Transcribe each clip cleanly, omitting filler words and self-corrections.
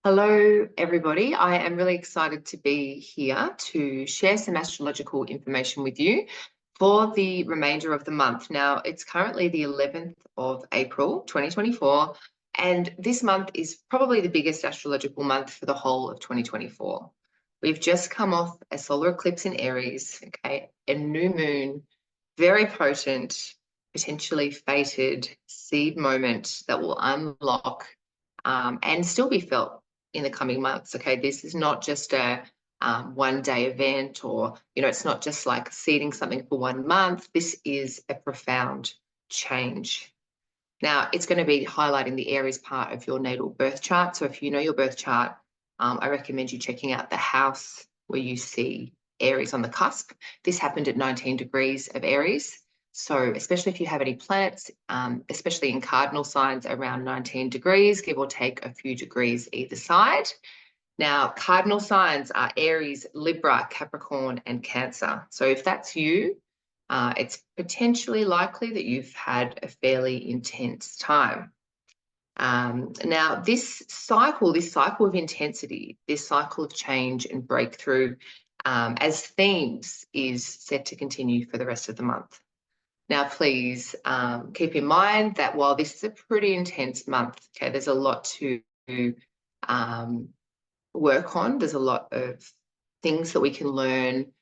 Hello, everybody. I am really excited to be here to share some astrological information with you for the remainder of the month. Now, it's currently the 11th of April, 2024, and this month is probably the biggest astrological month for the whole of 2024. We've just come off a solar eclipse in Aries, okay, a new moon, very potent, potentially fated seed moment that will unlock and still be felt in the coming months. Okay, this is not just a one-day event, or it's not just like seeding something for 1 month. This is a profound change. Now, it's going to be highlighting the Aries part of your natal birth chart. So if you know your birth chart, I recommend you checking out the house where you see Aries on the cusp. This happened at 19 degrees of Aries. So especially if you have any planets, especially in cardinal signs around 19 degrees, give or take a few degrees either side. Now, cardinal signs are Aries, Libra, Capricorn, and Cancer. So if that's you, it's potentially likely that you've had a fairly intense time. Now, this cycle of intensity, this cycle of change and breakthrough as themes is set to continue for the rest of the month. Now, please keep in mind that while this is a pretty intense month, okay, there's a lot to work on. There's a lot of things that we can learn,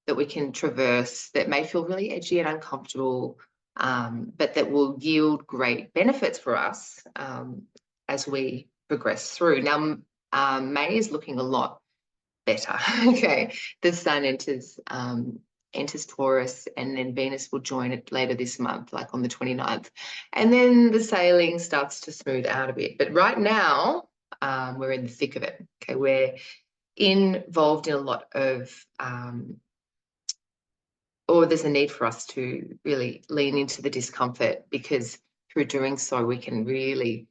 that we can traverse, that may feel really edgy and uncomfortable, but that will yield great benefits for us as we progress through. Now, May is looking a lot better. Okay, the sun enters Taurus, and then Venus will join it later this month, like on the 29th. And then the sailing starts to smooth out a bit. But right now, we're in the thick of it. Okay, we're involved in a lot of, or there's a need for us to really lean into the discomfort, because through doing so, we can really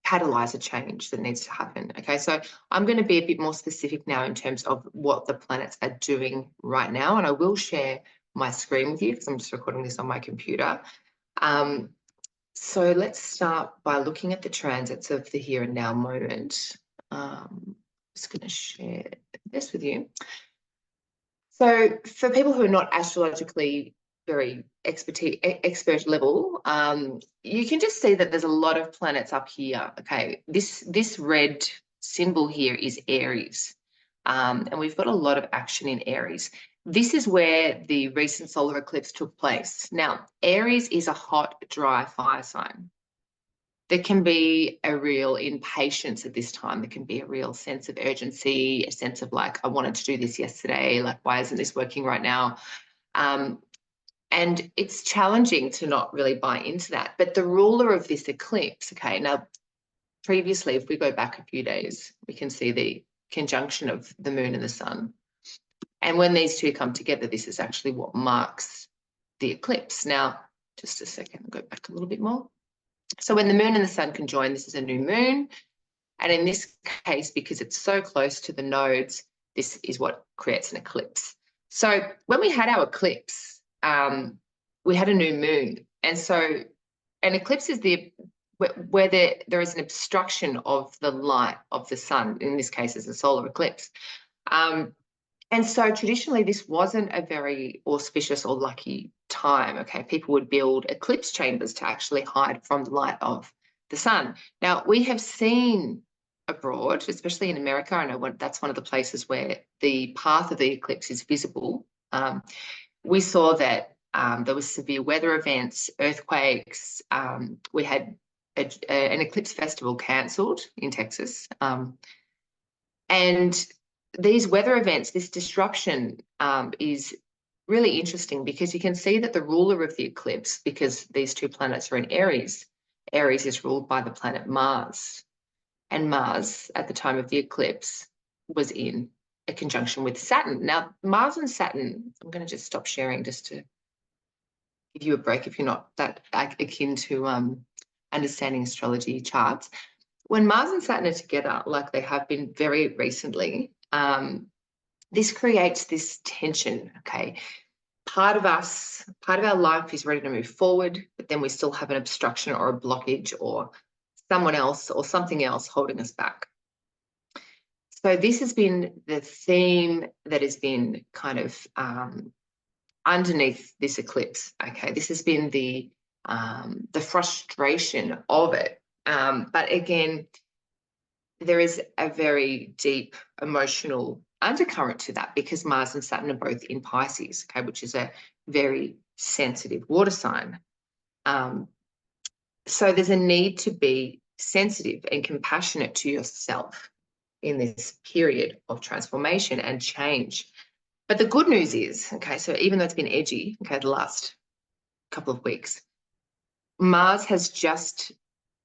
catalyze a change that needs to happen. Okay, so I'm going to be a bit more specific now in terms of what the planets are doing right now, and I will share my screen with you because I'm just recording this on my computer. So let's start by looking at the transits of the here and now moment. I'm just going to share this with you. So for people who are not astrologically very expert level, you can just see that there's a lot of planets up here. Okay, this red symbol here is Aries, and we've got a lot of action in Aries. This is where the recent solar eclipse took place. Now, Aries is a hot, dry fire sign. There can be a real impatience at this time. There can be a real sense of urgency, a sense of like, I wanted to do this yesterday, like, why isn't this working right now? And it's challenging to not really buy into that. But the ruler of this eclipse, okay, now previously, if we go back a few days, we can see the conjunction of the moon and the sun. And when these two come together, this is actually what marks the eclipse. Now, just a second, go back a little bit more. So when the moon and the sun conjoin, this is a new moon. And in this case, because it's so close to the nodes, this is what creates an eclipse. So when we had our eclipse, we had a new moon. And so an eclipse is where there is an obstruction of the light of the sun. In this case, it's a solar eclipse. And so traditionally, this wasn't a very auspicious or lucky time. Okay, people would build eclipse chambers to actually hide from the light of the sun. Now, we have seen abroad, especially in America, I know that's one of the places where the path of the eclipse is visible. We saw that there was severe weather events, earthquakes. We had an eclipse festival cancelled in Texas. And these weather events, this disruption is really interesting, because you can see that the ruler of the eclipse, because these two planets are in Aries, Aries is ruled by the planet Mars. And Mars, at the time of the eclipse, was in a conjunction with Saturn. Now, Mars and Saturn, I'm going to just stop sharing just to give you a break if you're not that akin to understanding astrology charts. When Mars and Saturn are together, like they have been very recently, this creates this tension, okay? Part of our life is ready to move forward, but then we still have an obstruction or a blockage or someone else or something else holding us back. So this has been the theme that has been kind of underneath this eclipse. Okay, this has been the frustration of it. But again, there is a very deep emotional undercurrent to that because Mars and Saturn are both in Pisces, okay, which is a very sensitive water sign. So there's a need to be sensitive and compassionate to yourself in this period of transformation and change. But the good news is, okay, so even though it's been edgy, okay, the last couple of weeks, Mars has just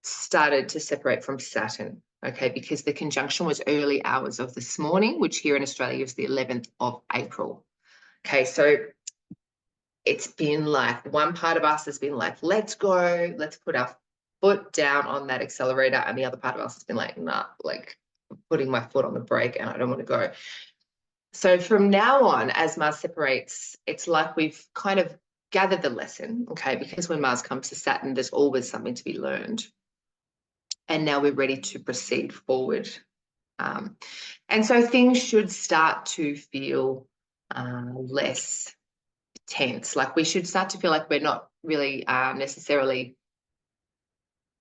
started to separate from Saturn, okay, because the conjunction was early hours of this morning, which here in Australia is the 11th of April. Okay, so it's been like one part of us has been like, let's go, let's put our foot down on that accelerator. And the other part of us has been like, nah, like putting my foot on the brake and I don't want to go. So from now on, as Mars separates, it's like we've kind of gathered the lesson, okay, because when Mars comes to Saturn, there's always something to be learned. And now we're ready to proceed forward. And so things should start to feel less tense. Like we should start to feel like we're not really necessarily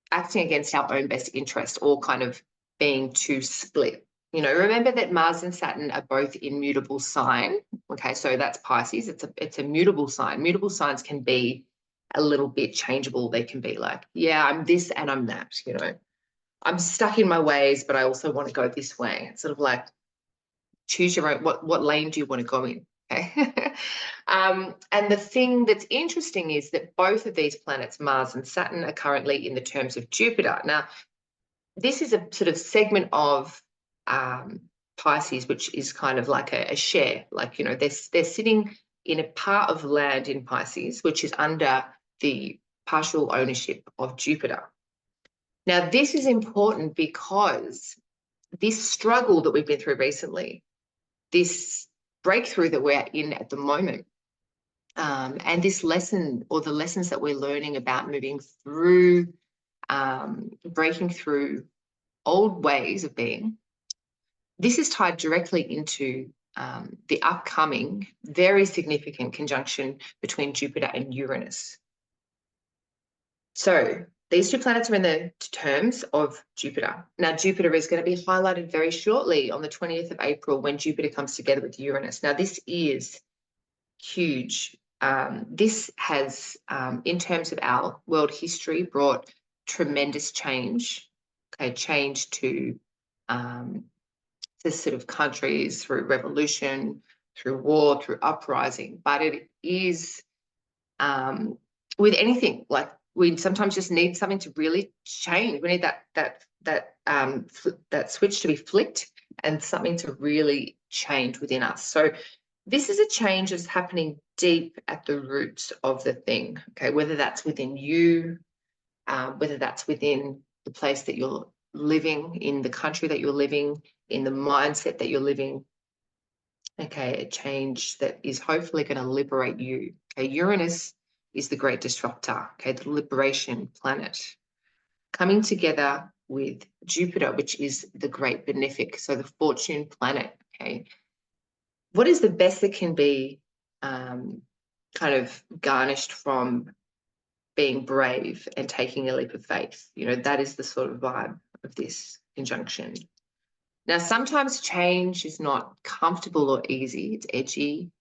acting against our own best interest or kind of being too split. You know, remember that Mars and Saturn are both in mutable sign. Okay, so that's Pisces. It's a mutable sign. Mutable signs can be a little bit changeable. They can be like, yeah, I'm this and I'm that, you know. I'm stuck in my ways, but I also want to go this way. It's sort of like choose your own, what lane do you want to go in? Okay. And the thing that's interesting is that both of these planets, Mars and Saturn, are currently in the terms of Jupiter. Now, this is a sort of segment of Pisces, which is kind of like a share. Like, you know, they're sitting in a part of land in Pisces, which is under the partial ownership of Jupiter. Now, this is important because this struggle that we've been through recently, this breakthrough that we're in at the moment, and this lesson or the lessons that we're learning about moving through, breaking through old ways of being, this is tied directly into the upcoming very significant conjunction between Jupiter and Uranus. So these two planets are in the terms of Jupiter. Now, Jupiter is going to be highlighted very shortly on the 20th of April when Jupiter comes together with Uranus. Now, this is huge. This has, in terms of our world history, brought tremendous change, okay, change to sort of countries through revolution, through war, through uprising. But it is, with anything, like we sometimes just need something to really change. We need that switch to be flicked and something to really change within us. So this is a change that's happening deep at the roots of the thing, okay, whether that's within you, whether that's within the place that you're living, in the country that you're living, in the mindset that you're living, okay, a change that is hopefully going to liberate you. Okay, Uranus is the great disruptor, okay, the liberation planet, coming together with Jupiter, which is the great benefic, so the fortune planet, okay. What is the best that can be kind of garnished from being brave and taking a leap of faith? You know, that is the sort of vibe of this conjunction. Now, sometimes change is not comfortable or easy. It's edgy.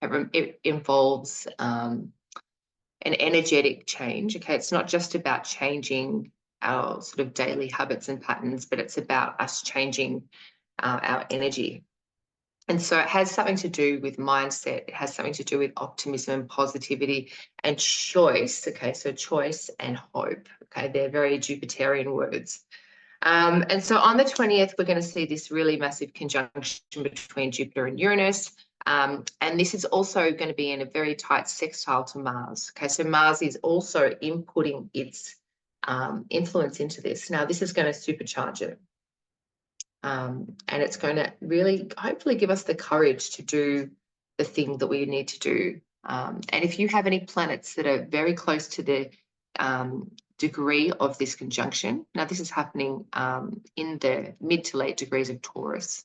It involves an energetic change. Okay, it's not just about changing our sort of daily habits and patterns, but it's about us changing our energy. And so it has something to do with mindset. It has something to do with optimism and positivity and choice. Okay, so choice and hope. Okay, they're very Jupiterian words. And so on the 20th, we're going to see this really massive conjunction between Jupiter and Uranus. And this is also going to be in a very tight sextile to Mars. Okay, so Mars is also inputting its influence into this. Now, this is going to supercharge it. And it's going to really hopefully give us the courage to do the thing that we need to do. And if you have any planets that are very close to the degree of this conjunction, now this is happening in the mid to late degrees of Taurus,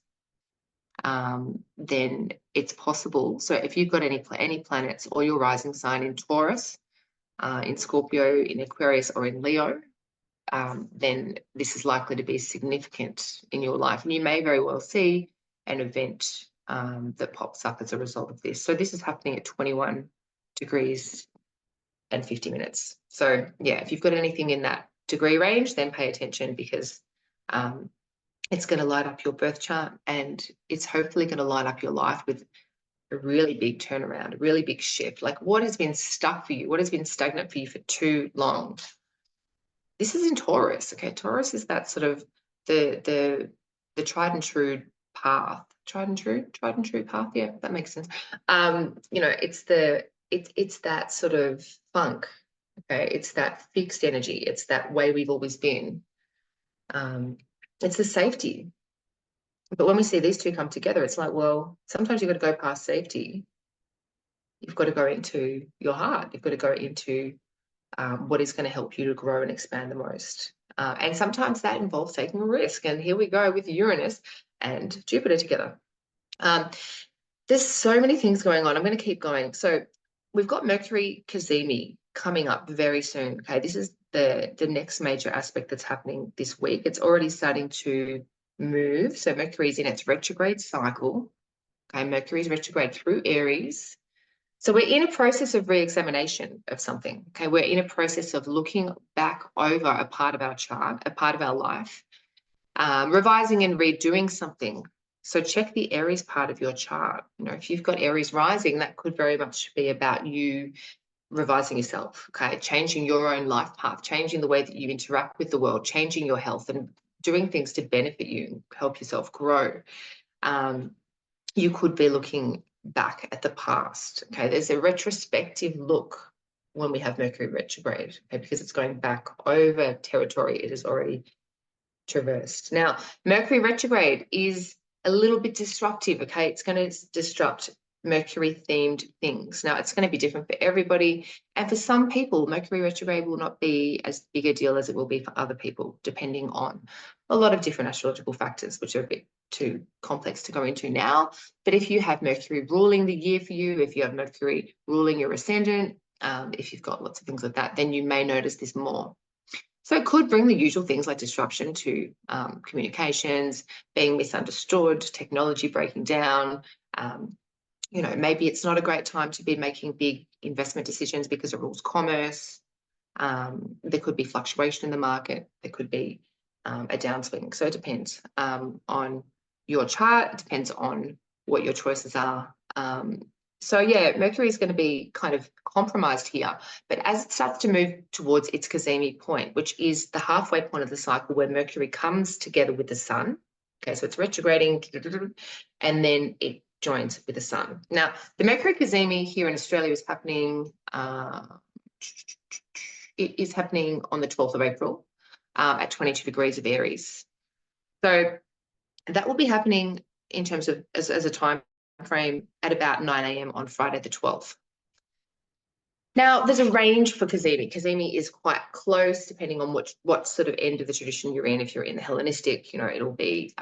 then it's possible. So if you've got any planets or your rising sign in Taurus, in Scorpio, in Aquarius, or in Leo, then this is likely to be significant in your life. And you may very well see an event that pops up as a result of this. So this is happening at 21 degrees and 50 minutes. So yeah, if you've got anything in that degree range, then pay attention, because it's going to light up your birth chart, and it's hopefully going to light up your life with a really big turnaround, a really big shift. Like, what has been stuck for you? What has been stagnant for you for too long? This is in Taurus. Okay, Taurus is that sort of the tried and true path. Tried and true path. Yeah, that makes sense. You know, it's that sort of funk. Okay, it's that fixed energy. It's that way we've always been. It's the safety. But when we see these two come together, it's like, well, sometimes you've got to go past safety. You've got to go into your heart. You've got to go into what is going to help you to grow and expand the most. And sometimes that involves taking a risk. And here we go with Uranus and Jupiter together. There's so many things going on. I'm going to keep going. So we've got Mercury Cazimi coming up very soon. Okay, this is the next major aspect that's happening this week. It's already starting to move. So Mercury is in its retrograde cycle. Okay, Mercury is retrograde through Aries. So we're in a process of re-examination of something. Okay, we're in a process of looking back over a part of our chart, a part of our life, revising and redoing something. So check the Aries part of your chart. You know, if you've got Aries rising, that could very much be about you revising yourself, okay, changing your own life path, changing the way that you interact with the world, changing your health, and doing things to benefit you, help yourself grow. You could be looking back at the past. Okay, there's a retrospective look when we have Mercury retrograde, okay, because it's going back over territory it has already traversed. Now, Mercury retrograde is a little bit disruptive. Okay, it's going to disrupt Mercury themed things. Now, it's going to be different for everybody, and for some people Mercury retrograde will not be as big a deal as it will be for other people, depending on a lot of different astrological factors, which are a bit too complex to go into now. But if you have Mercury ruling the year for you, if you have Mercury ruling your ascendant, if you've got lots of things like that, then you may notice this more. So it could bring the usual things like disruption to communications, being misunderstood, technology breaking down. You know, maybe it's not a great time to be making big investment decisions because it rules commerce. There could be fluctuation in the market. There could be a downswing. So it depends on your chart. It depends on what your choices are. So yeah, Mercury is going to be kind of compromised here. But as it starts to move towards its Cazimi point, which is the halfway point of the cycle where Mercury comes together with the Sun. Okay, so it's retrograding, and then it joins with the Sun. Now, the Mercury Cazimi here in Australia is happening. It is happening on the 12th of April at 22 degrees of Aries. So that will be happening in terms of as a time frame at about 9 a.m. on Friday the 12th. Now, there's a range for Cazimi. Cazimi is quite close, depending on what sort of end of the tradition you're in. If you're in the Hellenistic, you know, it'll be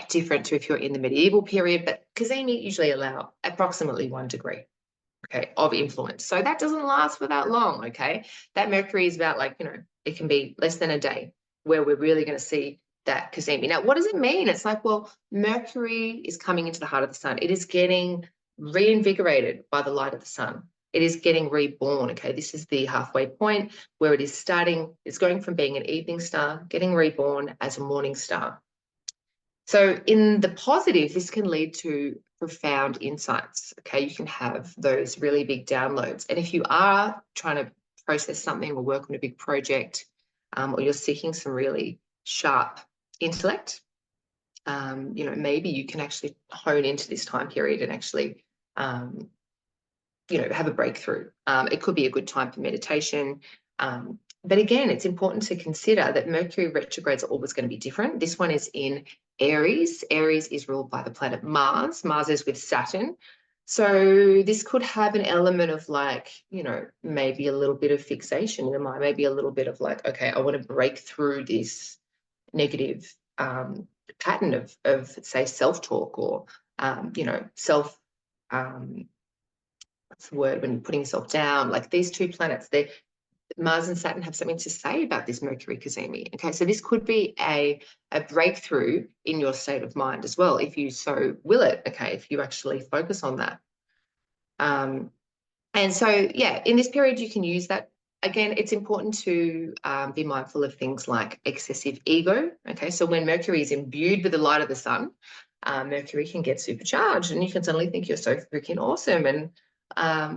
different to if you're in the medieval period, but Cazimi usually allow approximately 1 degree, okay, of influence. So that doesn't last for that long, okay? That Mercury is about, like, you know, it can be less than a day where we're really going to see that Cazimi. Now, what does it mean? It's like, well, Mercury is coming into the heart of the Sun. It is getting reinvigorated by the light of the Sun. It is getting reborn, okay? This is the halfway point where it is starting, it's going from being an evening star, getting reborn as a morning star. So in the positive, this can lead to profound insights, okay? You can have those really big downloads. And if you are trying to process something or work on a big project, or you're seeking some really sharp intellect, you know, maybe you can actually hone into this time period and actually, you know, have a breakthrough. It could be a good time for meditation. But again, it's important to consider that Mercury retrogrades are always going to be different. This one is in Aries. Aries is ruled by the planet Mars. Mars is with Saturn. So this could have an element of like, you know, maybe a little bit of fixation in the mind, maybe a little bit of like, okay, I want to break through this negative pattern of say self-talk or you know, what's the word when you're putting yourself down. Like these two planets, they Mars and Saturn have something to say about this Mercury Cazimi. Okay, so this could be a breakthrough in your state of mind as well, if you so will it. Okay, if you actually focus on that. And so, yeah, in this period, you can use that. Again, it's important to be mindful of things like excessive ego. Okay, so when Mercury is imbued with the light of the sun, Mercury can get supercharged and you can suddenly think you're so freaking awesome. And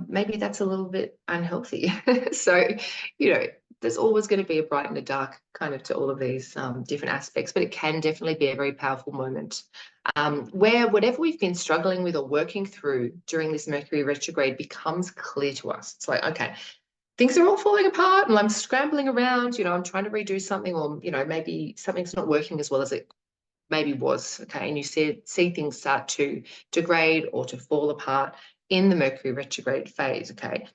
maybe that's a little bit unhealthy. So, you know, there's always going to be a bright and a dark kind of to all of these different aspects, but it can definitely be a very powerful moment where whatever we've been struggling with or working through during this Mercury retrograde becomes clear to us. It's like, okay, things are all falling apart and I'm scrambling around, you know, I'm trying to redo something, or, you know, maybe something's not working as well as it maybe was, okay, and you see things start to degrade or to fall apart in the Mercury retrograde phase, okay.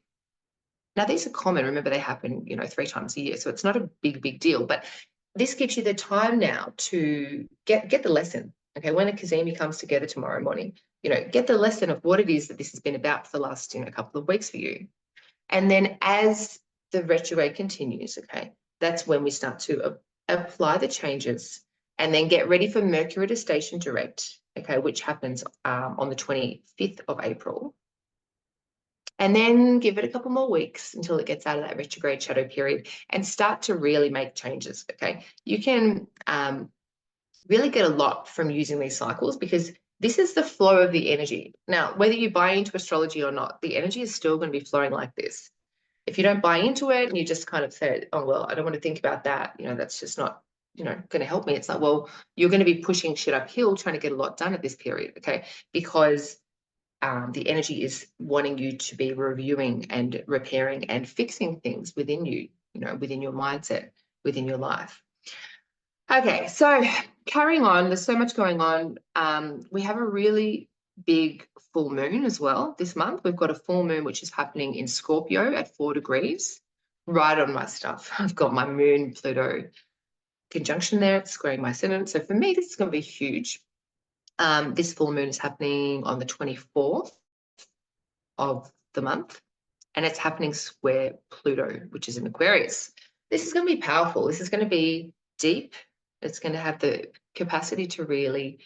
Now, these are common. Remember, they happen, you know, 3 times a year, so it's not a big deal, but this gives you the time now to get the lesson. Okay, when a Cazimi comes together tomorrow morning, you know, get the lesson of what it is that this has been about for the last, you know, couple of weeks for you. And then as the retrograde continues, okay, that's when we start to apply the changes and then get ready for Mercury to station direct, okay, which happens on the 25th of April. And then give it a couple more weeks until it gets out of that retrograde shadow period and start to really make changes, okay? You can really get a lot from using these cycles because this is the flow of the energy. Now, whether you buy into astrology or not, the energy is still going to be flowing like this. If you don't buy into it and you just kind of say, oh, well, I don't want to think about that, you know, that's just not, you know, going to help me. It's like, well, you're going to be pushing shit uphill trying to get a lot done at this period, okay? Because the energy is wanting you to be reviewing and repairing and fixing things within you, you know, within your mindset, within your life. Okay, so carrying on, there's so much going on. We have a really big full moon as well this month. We've got a full moon which is happening in Scorpio at 4 degrees, right on my stuff. I've got my moon Pluto conjunction there. It's squaring my ascendant. So for me, this is going to be huge. This full moon is happening on the 24th of the month, and it's happening square Pluto, which is in Aquarius. This is going to be powerful. This is going to be deep. It's going to have the capacity to really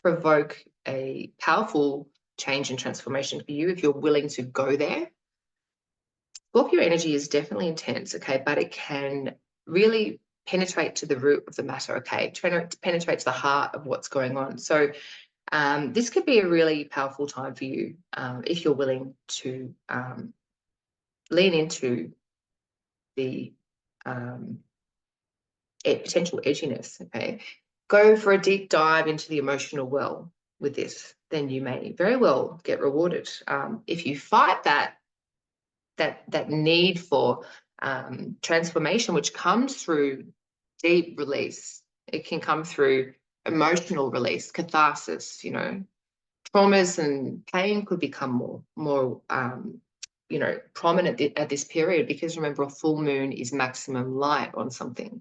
provoke a powerful change and transformation for you if you're willing to go there. Scorpio energy is definitely intense, okay, but it can really penetrate to the root of the matter, okay, penetrate to the heart of what's going on. So this could be a really powerful time for you if you're willing to lean into the potential edginess, okay? Go for a deep dive into the emotional well with this, then you may very well get rewarded. If you fight that need for transformation, which comes through deep release, it can come through emotional release, catharsis, you know, traumas and pain could become more you know, prominent at this period, because remember, a full moon is maximum light on something.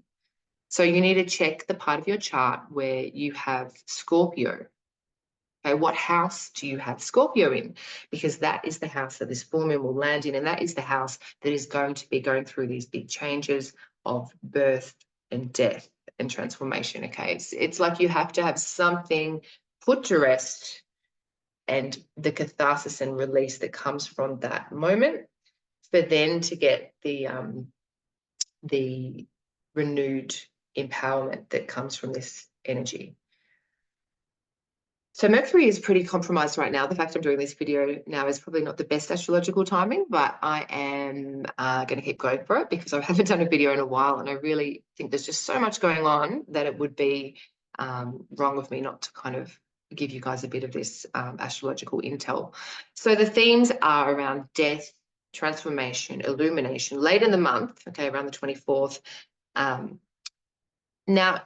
So you need to check the part of your chart where you have Scorpio. Okay, what house do you have Scorpio in? Because that is the house that this full moon will land in, and that is the house that is going to be going through these big changes of birth and death and transformation. Okay, it's like you have to have something put to rest and the catharsis and release that comes from that moment for then to get the renewed empowerment that comes from this energy. So Mercury is pretty compromised right now. The fact I'm doing this video now is probably not the best astrological timing, but I am going to keep going for it because I haven't done a video in a while, and I really think there's just so much going on that it would be wrong of me not to kind of give you guys a bit of this astrological intel. So the themes are around death, transformation, illumination, late in the month, okay, around the 24th. Now,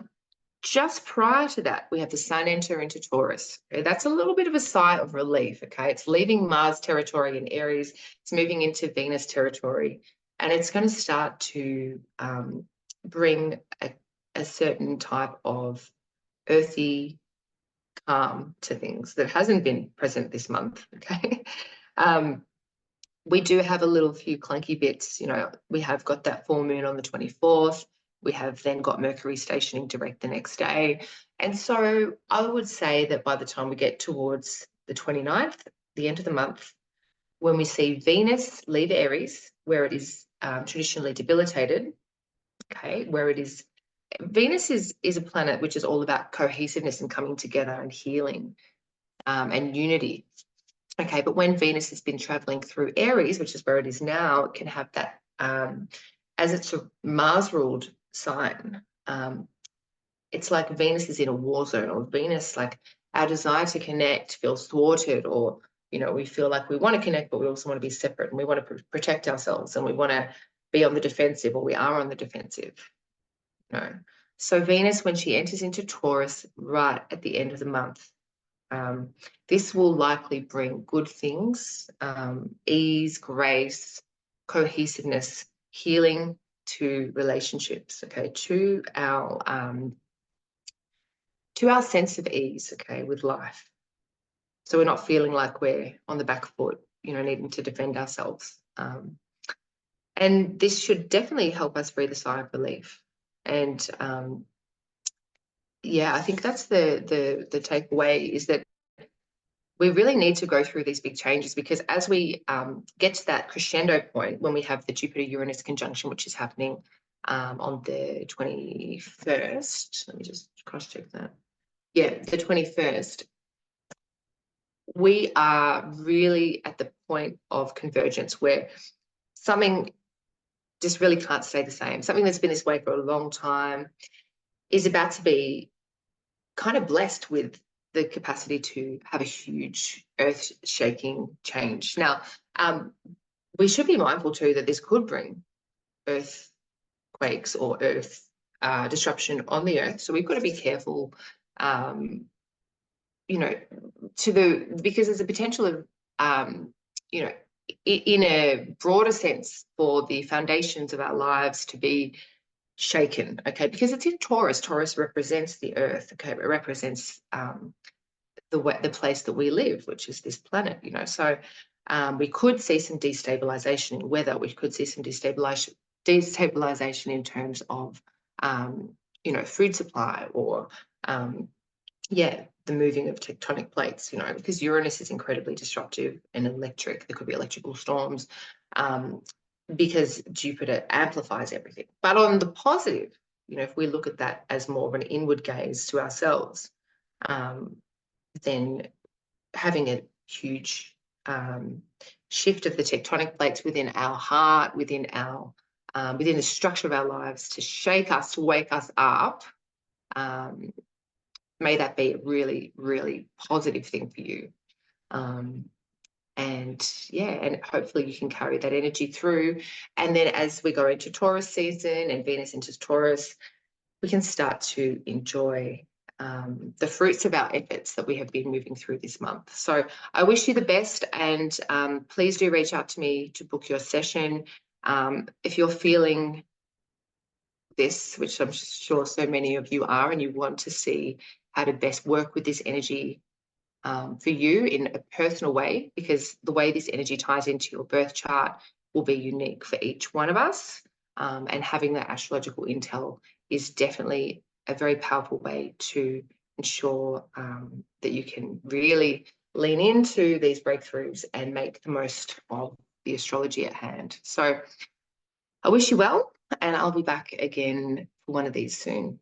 just prior to that, we have the Sun enter into Taurus. Okay? That's a little bit of a sigh of relief. Okay, it's leaving Mars territory in Aries. It's moving into Venus territory, and it's going to start to bring a certain type of earthy calm to things that hasn't been present this month. Okay, we do have a little few clunky bits. You know, we have got that full moon on the 24th. We have then got Mercury stationing direct the next day. And so I would say that by the time we get towards the 29th, the end of the month, when we see Venus leave Aries, where it is traditionally debilitated, okay, where it is, Venus is a planet which is all about cohesiveness and coming together and healing and unity. Okay, but when Venus has been traveling through Aries, which is where it is now, it can have that, as it's a Mars-ruled sign, it's like Venus is in a war zone, or Venus, like our desire to connect feels thwarted, or, you know, we feel like we want to connect, but we also want to be separate, and we want to protect ourselves, and we want to be on the defensive, or we are on the defensive. No. So Venus, when she enters into Taurus right at the end of the month, this will likely bring good things, ease, grace, cohesiveness, healing to relationships, okay, to our sense of ease, okay, with life. So we're not feeling like we're on the back foot, you know, needing to defend ourselves. And this should definitely help us breathe a sigh of relief. And yeah, I think that's the takeaway, is that we really need to go through these big changes, because as we get to that crescendo point, when we have the Jupiter Uranus conjunction, which is happening on the 21st, let me just cross check that. Yeah, the 21st, we are really at the point of convergence where something just really can't stay the same. Something that's been this way for a long time is about to be kind of blessed with the capacity to have a huge earth-shaking change. Now, we should be mindful too that this could bring earthquakes or earth disruption on the earth. So we've got to be careful, you know, because there's a potential of, you know, in a broader sense, for the foundations of our lives to be shaken, okay, because it's in Taurus. Taurus represents the earth, okay, it represents the place that we live, which is this planet, you know. So we could see some destabilization in weather. We could see some destabilization in terms of, you know, food supply, or yeah, the moving of tectonic plates, you know, because Uranus is incredibly disruptive and electric. There could be electrical storms, because Jupiter amplifies everything. But on the positive, you know, if we look at that as more of an inward gaze to ourselves, then having a huge shift of the tectonic plates within our heart, within the structure of our lives, to shake us, to wake us up, may that be a really, really positive thing for you. And yeah, and hopefully you can carry that energy through. And then as we go into Taurus season and Venus enters Taurus, we can start to enjoy the fruits of our efforts that we have been moving through this month. So I wish you the best, and please do reach out to me to book your session. If you're feeling this, which I'm sure so many of you are, and you want to see how to best work with this energy for you in a personal way, because the way this energy ties into your birth chart will be unique for each one of us. And having that astrological intel is definitely a very powerful way to ensure that you can really lean into these breakthroughs and make the most of the astrology at hand. So I wish you well, and I'll be back again for one of these soon.